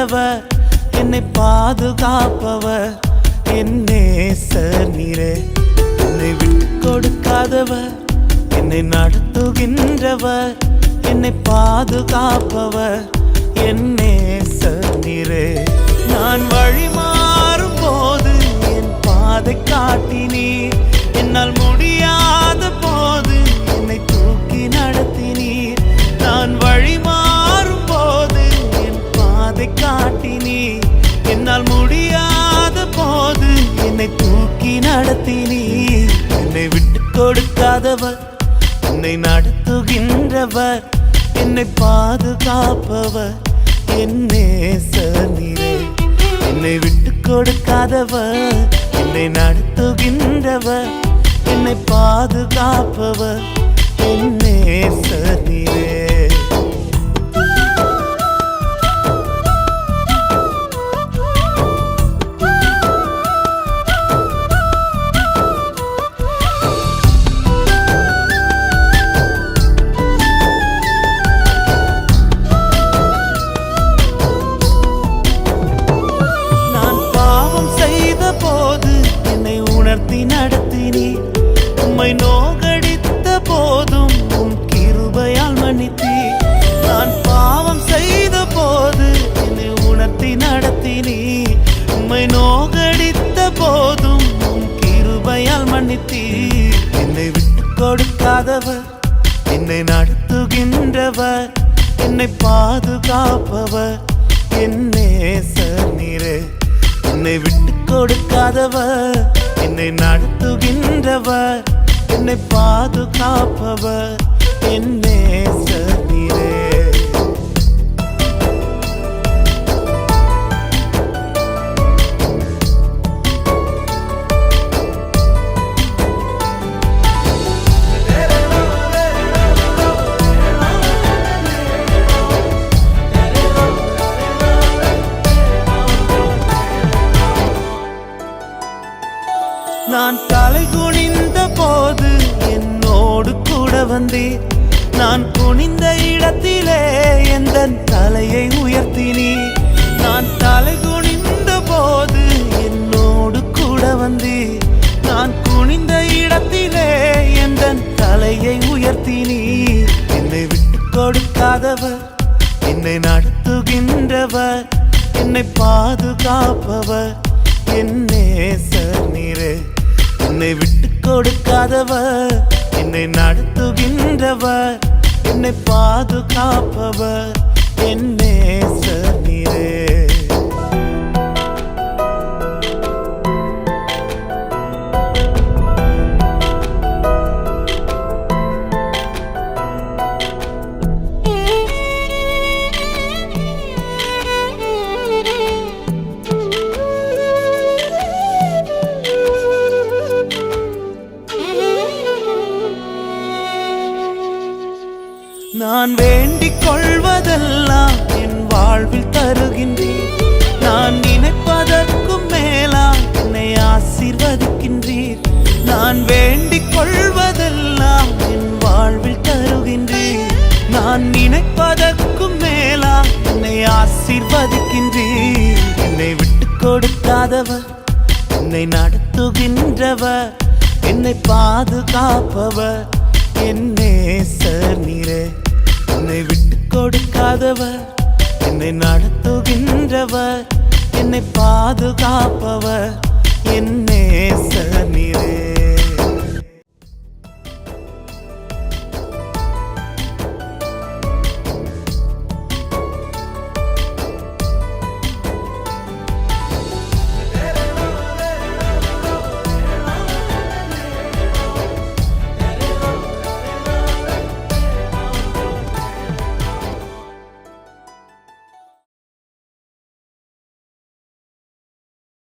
நடத்துகின்றவர், என்னை பாதுகாப்பவர், என் நேசர் நீரே. என்னை விட்டு கொடுக்காதவர், என்னை நடத்துகின்றவர், என்னை பாதுகாப்பவர், என் நேசர் நீரே. நான் வழி மாறும் போது என் பாதை காட்டினீர், என்னால் முடியாத போது என்னை தூக்கி நடத்தினீர். நான் வழி மாறும் போது என் பாதை காட்டினீர், என்னால் முடியாத போது என்னை தூக்கி நடத்தினீர். என்னை விட்டு கொடுக்காதவர், என்னை நடத்துகின்றவர், என்னை பாதுகாப்பவர், என் நேசர் நீரே. என்னை விட்டு கொடுக்காதவர், என்னை நடத்துகின்றவர், என்னை பாதுகாப்பவர், என் நேசர் நீரே. நடத்தினீர், உம்மை நோகடித்த போதும் உம் கிருபையால் மன்னித்தீர். நான் பாவம் செய்த போது என்னை உணர்த்தி நடத்தினீர், உம்மை நோகடித்த போதும் உம் கிருபையால் மன்னித்தீர். என்னை விட்டு கொடுக்காதவர், என்னை நடத்துகின்றவர், என்னை பாதுகாப்பவர், என் நேசர் நீரே. என்னை விட்டு கொடுக்காதவர், என்னை நடத்துகின்றவர், என்னை பாதுகாப்பவர், என் நேசர் நீரே. நான் தலை குனிந்த போது என்னோடு கூட வந்தீர், நான் குனிந்த இடத்திலே எந்த தலையை உயர்த்தினீர். நான் தலை குனிந்த போது என்னோடு கூட வந்தீர், நான் குனிந்த இடத்திலே எந்த தலையை உயர்த்தினீர். என்னை விட்டு கொடுக்காதவர், என்னை நடத்துகின்றவர், என்னை பாதுகாப்பவர், என் நேசர் நீரே. என்னை விட்டு கொடுக்காதவர், என்னை நடத்துகின்றவர், என்னை பாதுகாப்பவர், என் நேசர் நீரே. நான் வேண்டிக் கொள்வதெல்லாம் என் வாழ்வில் தருகின்றீர், நான் நினைப்பதற்கும் மேலாம் என்னை ஆசீர்வதிக்கின்றீர். நான் வேண்டிக் கொள்வதெல்லாம் என் வாழ்வில் தருகின்றீர், நான் நினைப்பதற்கும் மேலாம் என்னை ஆசீர்வதிக்கின்றீர். என்னை விட்டு கொடுக்காதவர், என்னை நடத்துகின்றவர், என்னை பாதுகாப்பவர், என் நேசர் நீரே. என்னை விட்டு கொடுக்காதவர், என்னை நடத்துகின்றவர், என்னை பாதுகாப்பவர், என் நேசர் நீரே.